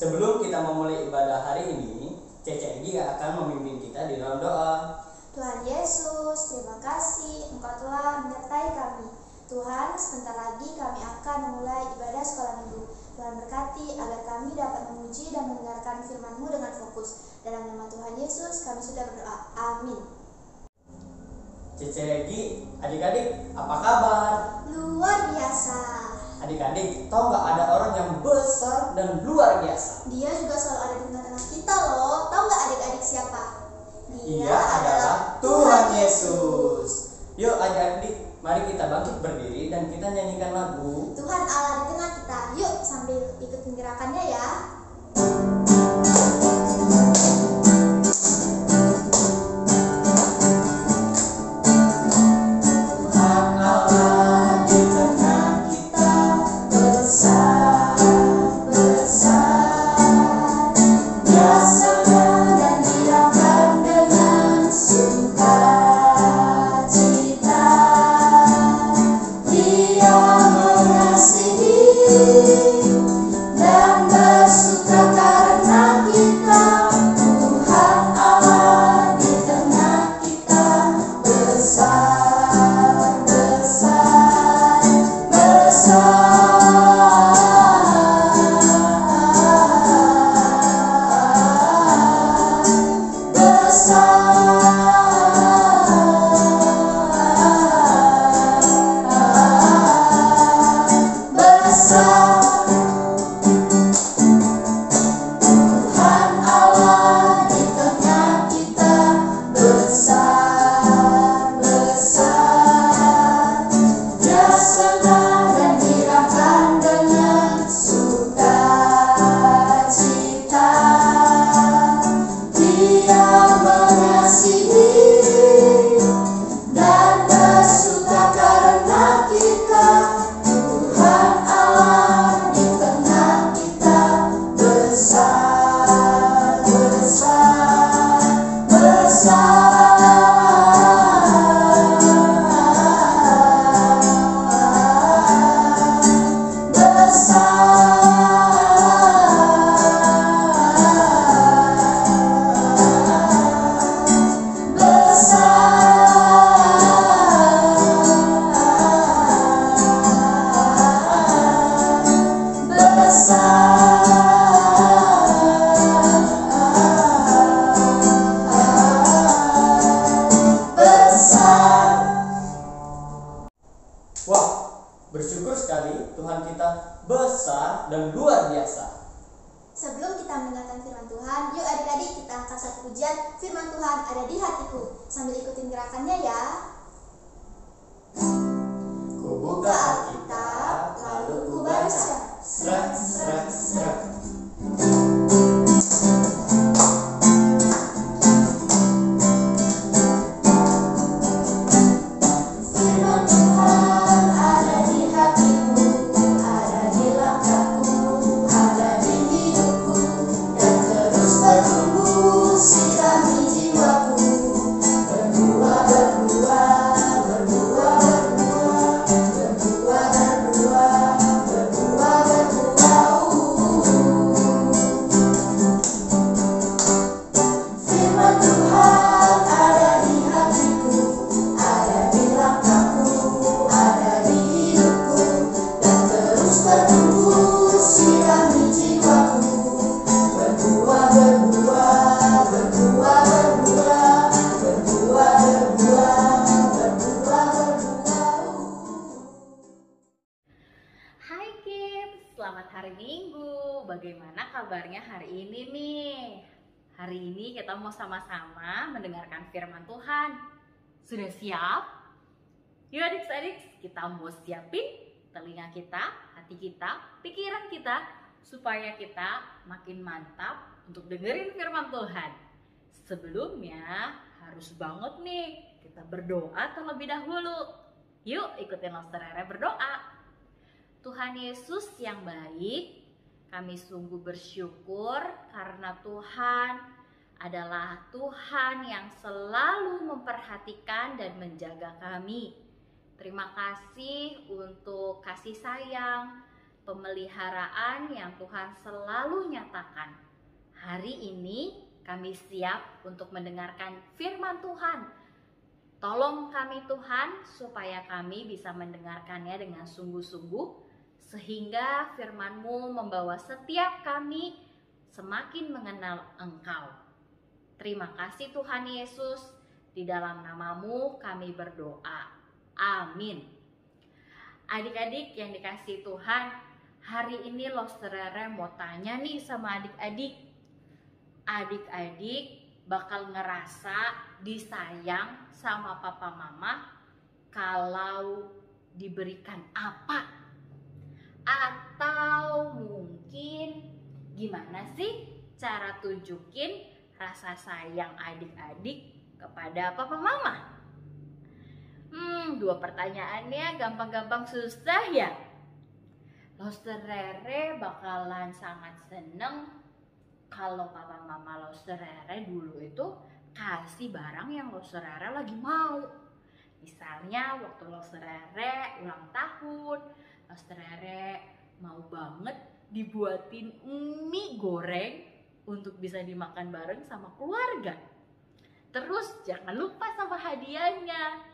Sebelum kita memulai ibadah hari ini, Cece Egi akan memimpin kita di dalam doa. Tuhan Yesus, terima kasih Engkau telah menyertai kami. Tuhan, sebentar lagi kami akan memulai ibadah sekolah minggu. Tuhan berkati agar kami dapat memuji dan mendengarkan firman-Mu dengan fokus. Dalam nama Tuhan Yesus kami sudah berdoa. Amin. Cece Egi, adik-adik, apa kabar? Luar biasa. Adik-adik, tahu nggak ada orang yang besar dan luar biasa? Dia juga selalu ada di tengah-tengah kita loh. Tahu nggak adik-adik siapa? Dia adalah Tuhan Yesus. Yuk adik-adik, mari kita bangkit berdiri dan kita nyanyikan lagu Tuhan Allah di tengah kita. Yuk sambil ikutin gerakannya ya. Bersyukur sekali Tuhan kita besar dan luar biasa. Sebelum kita mendengarkan firman Tuhan, yuk adik-adik kita angkat satu pujian. Firman Tuhan ada di hatiku. Sambil ikutin gerakannya ya. Ku buka Alkitab, lalu ku baca. Sret, sret, sret. Selamat hari Minggu. Bagaimana kabarnya hari ini nih? Hari ini kita mau sama-sama mendengarkan firman Tuhan. Sudah siap? Yuk adik-adik, kita mau siapin telinga kita, hati kita, pikiran kita, supaya kita makin mantap untuk dengerin firman Tuhan. Sebelumnya harus banget nih kita berdoa terlebih dahulu. Yuk ikutin Loster Rere berdoa. Tuhan Yesus yang baik, kami sungguh bersyukur karena Tuhan adalah Tuhan yang selalu memperhatikan dan menjaga kami. Terima kasih untuk kasih sayang pemeliharaan yang Tuhan selalu nyatakan. Hari ini kami siap untuk mendengarkan firman Tuhan. Tolong kami Tuhan supaya kami bisa mendengarkannya dengan sungguh-sungguh, sehingga firman-Mu membawa setiap kami semakin mengenal Engkau. Terima kasih Tuhan Yesus, di dalam nama-Mu kami berdoa. Amin. Adik-adik yang dikasihi Tuhan, hari ini Losterere mau tanya nih sama adik-adik. Adik-adik bakal ngerasa disayang sama papa mama kalau diberikan apa? Atau mungkin gimana sih cara tunjukin rasa sayang adik-adik kepada papa mama? Dua pertanyaannya gampang-gampang susah ya. Losterere bakalan sangat seneng kalau papa mama Losterere dulu itu kasih barang yang Losterere lagi mau. Misalnya waktu Losterere ulang tahun, Losterere mau banget dibuatin mie goreng untuk bisa dimakan bareng sama keluarga. Terus jangan lupa sama hadiahnya.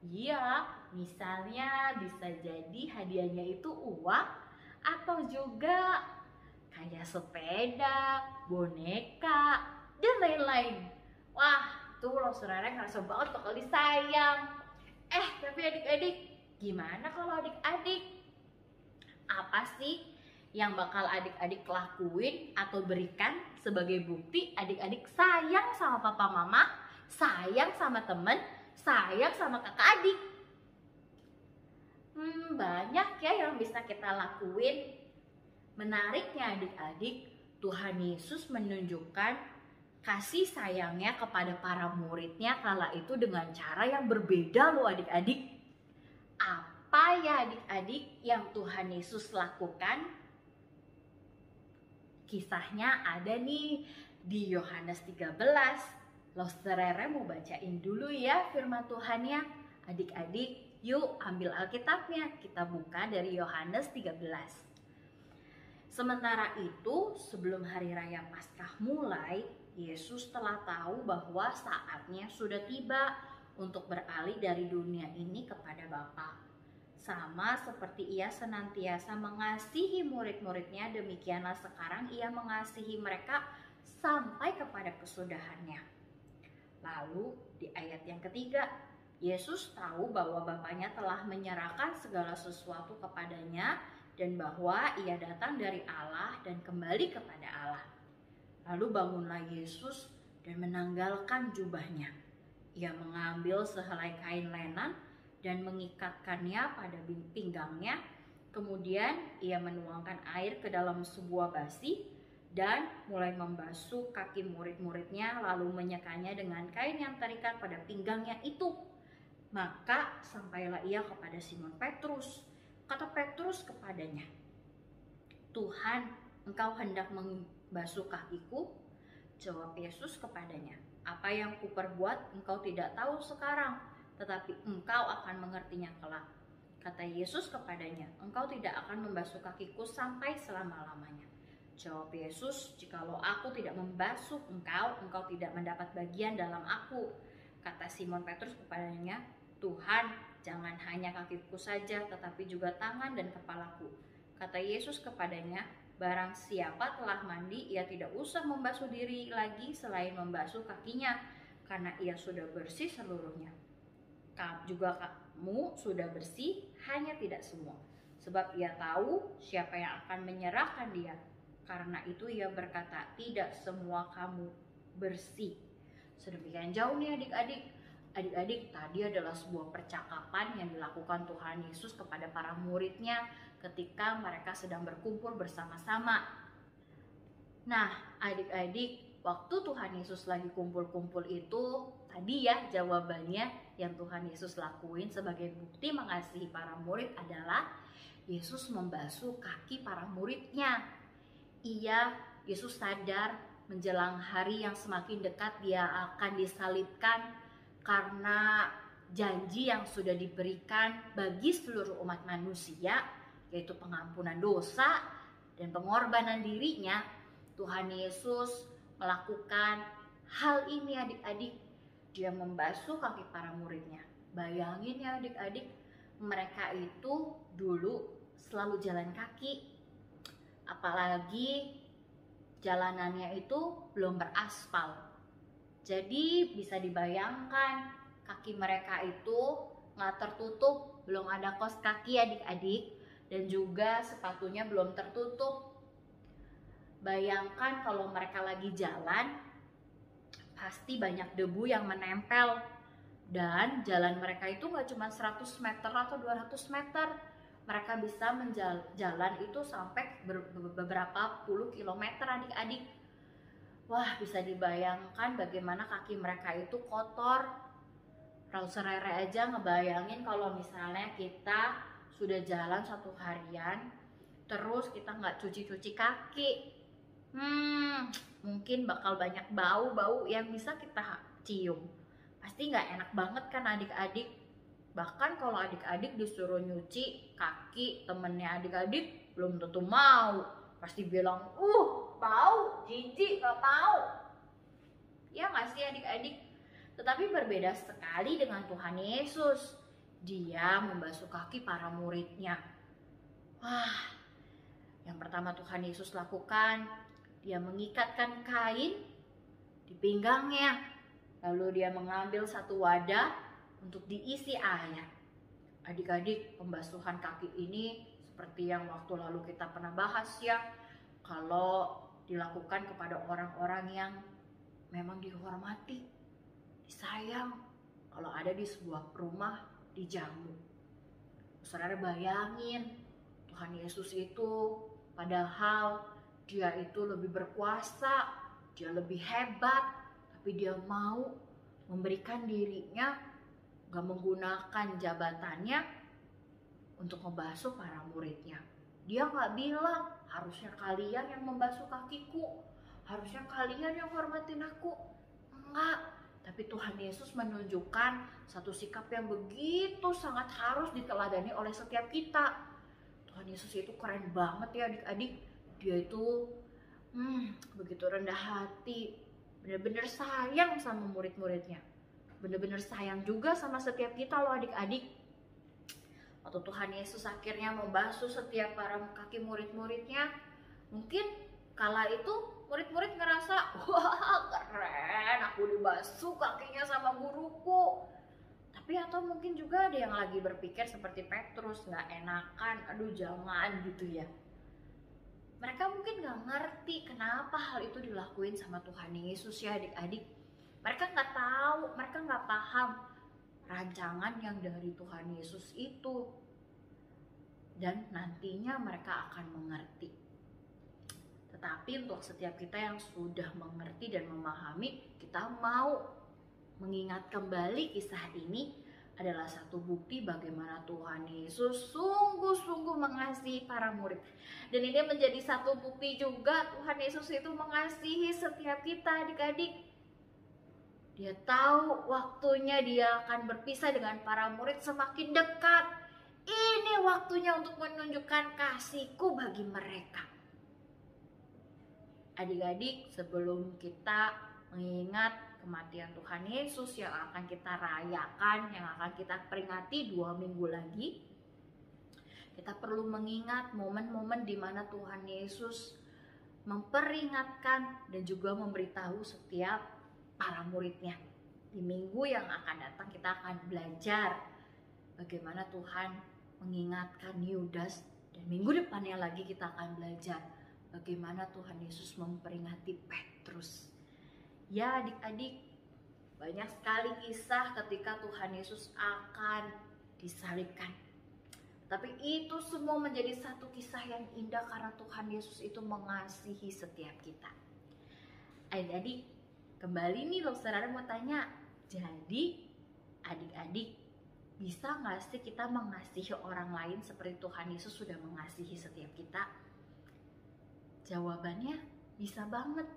Iya, misalnya bisa jadi hadiahnya itu uang atau juga kayak sepeda, boneka, dan lain-lain. Wah, tuh Losterere ngerasa banget bakal disayang. Tapi adik-adik, gimana kalau adik-adik? Apa sih yang bakal adik-adik lakuin atau berikan sebagai bukti adik-adik sayang sama papa mama, sayang sama temen, sayang sama kakak adik? Banyak ya yang bisa kita lakuin. Menariknya adik-adik, Tuhan Yesus menunjukkan kasih sayangnya kepada para muridnya kala itu dengan cara yang berbeda loh adik-adik. Apa ya adik-adik yang Tuhan Yesus lakukan? Kisahnya ada nih di Yohanes 13. Losterere mau bacain dulu ya firman Tuhannya. Adik-adik, yuk ambil Alkitabnya. Kita buka dari Yohanes 13. Sementara itu, sebelum hari raya Paskah mulai, Yesus telah tahu bahwa saatnya sudah tiba untuk beralih dari dunia ini kepada Bapa. Sama seperti ia senantiasa mengasihi murid-muridnya, demikianlah sekarang ia mengasihi mereka sampai kepada kesudahannya. Lalu di ayat yang ketiga, Yesus tahu bahwa Bapanya telah menyerahkan segala sesuatu kepadanya dan bahwa ia datang dari Allah dan kembali kepada Allah. Lalu bangunlah Yesus dan menanggalkan jubahnya. Ia mengambil sehelai kain lenan dan mengikatkannya pada pinggangnya. Kemudian ia menuangkan air ke dalam sebuah basi dan mulai membasuh kaki murid-muridnya, lalu menyekanya dengan kain yang terikat pada pinggangnya itu. Maka sampailah ia kepada Simon Petrus. Kata Petrus kepadanya, "Tuhan, engkau hendak membasuh kakiku?" Jawab Yesus kepadanya, "Apa yang kuperbuat engkau tidak tahu sekarang, tetapi engkau akan mengertinya kelak." Kata Yesus kepadanya, "Engkau tidak akan membasuh kakiku sampai selama-lamanya." Jawab Yesus, "Jikalau aku tidak membasuh engkau tidak mendapat bagian dalam aku." Kata Simon Petrus kepadanya, "Tuhan, jangan hanya kakiku saja, tetapi juga tangan dan kepalaku." Kata Yesus kepadanya, "Barang siapa telah mandi, ia tidak usah membasuh diri lagi selain membasuh kakinya, karena ia sudah bersih seluruhnya. Juga kamu sudah bersih, hanya tidak semua. Sebab ia tahu siapa yang akan menyerahkan dia. Karena itu ia berkata, tidak semua kamu bersih." Sedemikian jauh nih adik-adik. Adik-adik, tadi adalah sebuah percakapan yang dilakukan Tuhan Yesus kepada para muridnya ketika mereka sedang berkumpul bersama-sama. Nah, adik-adik, waktu Tuhan Yesus lagi kumpul-kumpul itu, tadi ya jawabannya yang Tuhan Yesus lakuin sebagai bukti mengasihi para murid adalah Yesus membasuh kaki para muridnya. Yesus sadar menjelang hari yang semakin dekat dia akan disalibkan, karena janji yang sudah diberikan bagi seluruh umat manusia, yaitu pengampunan dosa dan pengorbanan dirinya, Tuhan Yesus melakukan hal ini adik-adik. Dia membasuh kaki para muridnya. Bayangin ya adik-adik, mereka itu dulu selalu jalan kaki. Apalagi jalanannya itu belum beraspal. Jadi bisa dibayangkan kaki mereka itu nggak tertutup, belum ada kaos kaki adik-adik, dan juga sepatunya belum tertutup. Bayangkan kalau mereka lagi jalan, pasti banyak debu yang menempel, dan jalan mereka itu nggak cuma 100 meter atau 200 meter. Mereka bisa jalan itu sampai beberapa puluh kilometer adik-adik. Wah, bisa dibayangkan bagaimana kaki mereka itu kotor. Raus Rere aja ngebayangin kalau misalnya kita sudah jalan satu harian, terus kita nggak cuci-cuci kaki. Mungkin bakal banyak bau-bau yang bisa kita cium. Pasti nggak enak banget kan adik-adik. Bahkan kalau adik-adik disuruh nyuci kaki temennya adik-adik, belum tentu mau. Pasti bilang, bau, jijik, nggak mau. Ya nggak sih adik-adik? Tetapi berbeda sekali dengan Tuhan Yesus. Dia membasuh kaki para muridnya. Wah, yang pertama Tuhan Yesus lakukan, dia mengikatkan kain di pinggangnya. Lalu dia mengambil satu wadah untuk diisi air. Adik-adik, pembasuhan kaki ini seperti yang waktu lalu kita pernah bahas ya. Kalau dilakukan kepada orang-orang yang memang dihormati, disayang, kalau ada di sebuah rumah dijamu. Saudara bayangin, Tuhan Yesus itu padahal dia itu lebih berkuasa, dia lebih hebat, tapi dia mau memberikan dirinya, gak menggunakan jabatannya untuk membasuh para muridnya. Dia gak bilang, harusnya kalian yang membasuh kakiku, harusnya kalian yang hormatin aku. Enggak, tapi Tuhan Yesus menunjukkan satu sikap yang begitu sangat harus diteladani oleh setiap kita. Tuhan Yesus itu keren banget ya adik-adik. Dia itu begitu rendah hati, benar-benar sayang sama murid-muridnya, benar-benar sayang juga sama setiap kita loh adik-adik. Waktu Tuhan Yesus akhirnya membasuh setiap para kaki murid-muridnya, mungkin kala itu murid-murid ngerasa, wah keren, aku dibasuh kakinya sama guruku. Tapi atau mungkin juga ada yang lagi berpikir seperti Petrus, nggak enakan, aduh jangan gitu ya. Mereka mungkin nggak ngerti kenapa hal itu dilakuin sama Tuhan Yesus ya adik-adik. Mereka nggak tahu, mereka nggak paham rancangan yang dari Tuhan Yesus itu. Dan nantinya mereka akan mengerti. Tetapi untuk setiap kita yang sudah mengerti dan memahami, kita mau mengingat kembali kisah ini adalah satu bukti bagaimana Tuhan Yesus sungguh-sungguh mengasihi para murid. Dan ini menjadi satu bukti juga Tuhan Yesus itu mengasihi setiap kita adik-adik. Dia tahu waktunya dia akan berpisah dengan para murid semakin dekat. Ini waktunya untuk menunjukkan kasihku bagi mereka. Adik-adik, sebelum kita mengingat kematian Tuhan Yesus yang akan kita rayakan, yang akan kita peringati 2 minggu lagi, kita perlu mengingat momen-momen di mana Tuhan Yesus memperingatkan dan juga memberitahu setiap para muridnya. Di minggu yang akan datang kita akan belajar bagaimana Tuhan mengingatkan Yudas, dan minggu depannya lagi kita akan belajar bagaimana Tuhan Yesus memperingati Petrus. Ya adik-adik, banyak sekali kisah ketika Tuhan Yesus akan disalibkan. Tapi itu semua menjadi satu kisah yang indah karena Tuhan Yesus itu mengasihi setiap kita. Adik-adik, kembali nih loh saudara mau tanya. Jadi adik-adik, bisa gak sih kita mengasihi orang lain seperti Tuhan Yesus sudah mengasihi setiap kita? Jawabannya bisa banget.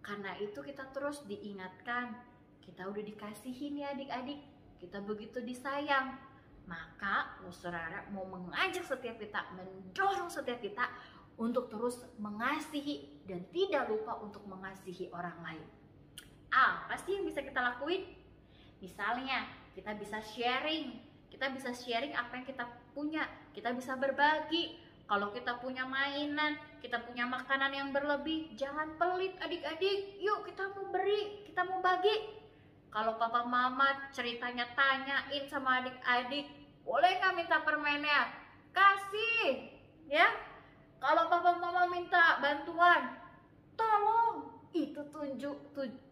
Karena itu kita terus diingatkan, kita udah dikasihin ya adik-adik, kita begitu disayang. Maka saudara mau mengajak setiap kita, mendorong setiap kita untuk terus mengasihi dan tidak lupa untuk mengasihi orang lain. Apa sih yang bisa kita lakuin? Misalnya kita bisa sharing apa yang kita punya, kita bisa berbagi. Kalau kita punya mainan, kita punya makanan yang berlebih, jangan pelit adik-adik. Yuk kita mau beri, kita mau bagi. Kalau papa mama ceritanya tanyain sama adik-adik, boleh nggak minta permennya? Kasih, ya. Kalau papa mama minta bantuan, tolong. Itu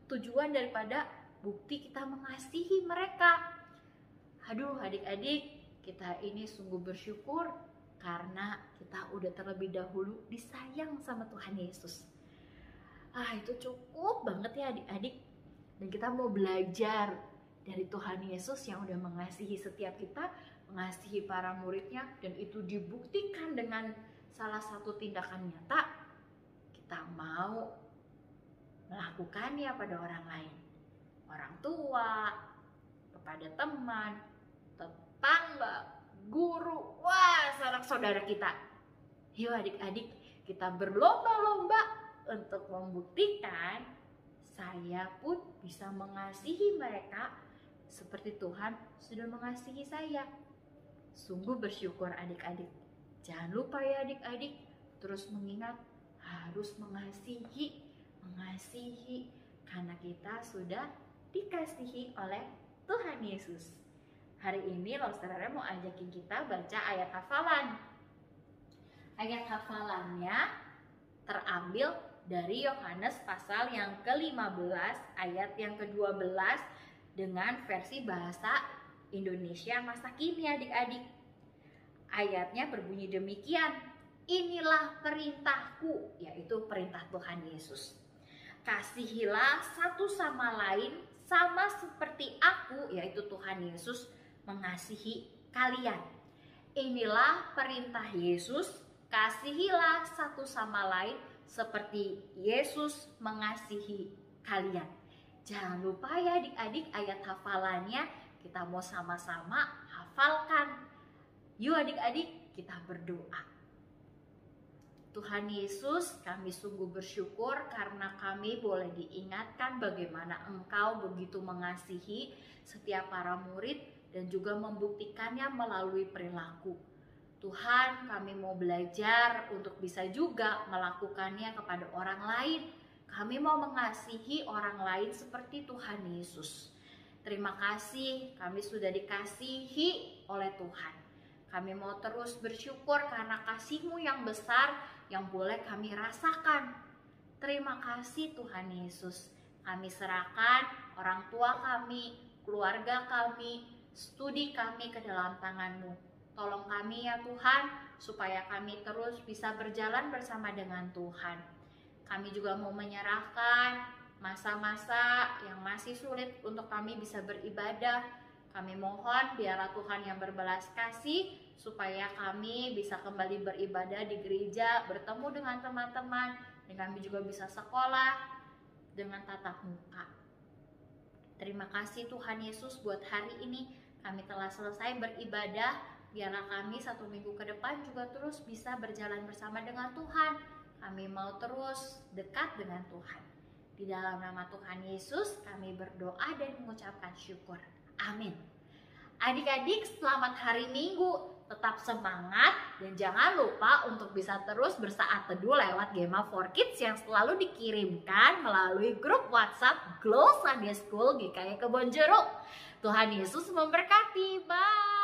tujuan daripada bukti kita mengasihi mereka. Aduh adik-adik, kita ini sungguh bersyukur karena kita udah terlebih dahulu disayang sama Tuhan Yesus. Itu cukup banget ya adik-adik. Dan kita mau belajar dari Tuhan Yesus yang udah mengasihi setiap kita, mengasihi para muridnya, dan itu dibuktikan dengan salah satu tindakan nyata. Kita mau melakukannya pada orang lain, orang tua, kepada teman, tetangga, guru, sanak saudara kita. Yuk adik-adik, kita berlomba-lomba untuk membuktikan saya pun bisa mengasihi mereka seperti Tuhan sudah mengasihi saya. Sungguh bersyukur adik-adik. Jangan lupa ya adik-adik, terus mengingat harus mengasihi karena kita sudah dikasihi oleh Tuhan Yesus. Hari ini saudara mau ajakin kita baca ayat hafalan. Ayat hafalannya terambil dari Yohanes pasal yang ke-15 ayat yang ke-12 dengan versi bahasa Indonesia masa kini adik-adik. Ayatnya berbunyi demikian, inilah perintahku, yaitu perintah Tuhan Yesus. Kasihilah satu sama lain sama seperti aku, yaitu Tuhan Yesus, mengasihi kalian. Inilah perintah Yesus, kasihilah satu sama lain seperti Yesus mengasihi kalian. Jangan lupa ya adik-adik ayat hafalannya, kita mau sama-sama hafalkan. Yuk adik-adik kita berdoa. Tuhan Yesus, kami sungguh bersyukur karena kami boleh diingatkan bagaimana Engkau begitu mengasihi setiap para murid dan juga membuktikannya melalui perilaku. Tuhan, kami mau belajar untuk bisa juga melakukannya kepada orang lain. Kami mau mengasihi orang lain seperti Tuhan Yesus. Terima kasih, kami sudah dikasihi oleh Tuhan. Kami mau terus bersyukur karena kasih-Mu yang besar yang boleh kami rasakan. Terima kasih Tuhan Yesus. Kami serahkan orang tua kami, keluarga kami, studi kami ke dalam tangan-Mu. Tolong kami ya Tuhan, supaya kami terus bisa berjalan bersama dengan Tuhan. Kami juga mau menyerahkan masa-masa yang masih sulit untuk kami bisa beribadah. Kami mohon biarlah Tuhan yang berbelas kasih, supaya kami bisa kembali beribadah di gereja, bertemu dengan teman-teman, dan kami juga bisa sekolah dengan tatap muka. Terima kasih Tuhan Yesus buat hari ini. Kami telah selesai beribadah. Biarlah kami 1 minggu ke depan juga terus bisa berjalan bersama dengan Tuhan. Kami mau terus dekat dengan Tuhan. Di dalam nama Tuhan Yesus kami berdoa dan mengucapkan syukur. Amin. Adik-adik, selamat hari Minggu. Tetap semangat dan jangan lupa untuk bisa terus bersaat teduh lewat Gema for Kids yang selalu dikirimkan melalui grup WhatsApp Glow Sunday School GKI Kebonjeruk. Tuhan Yesus memberkati. Bye.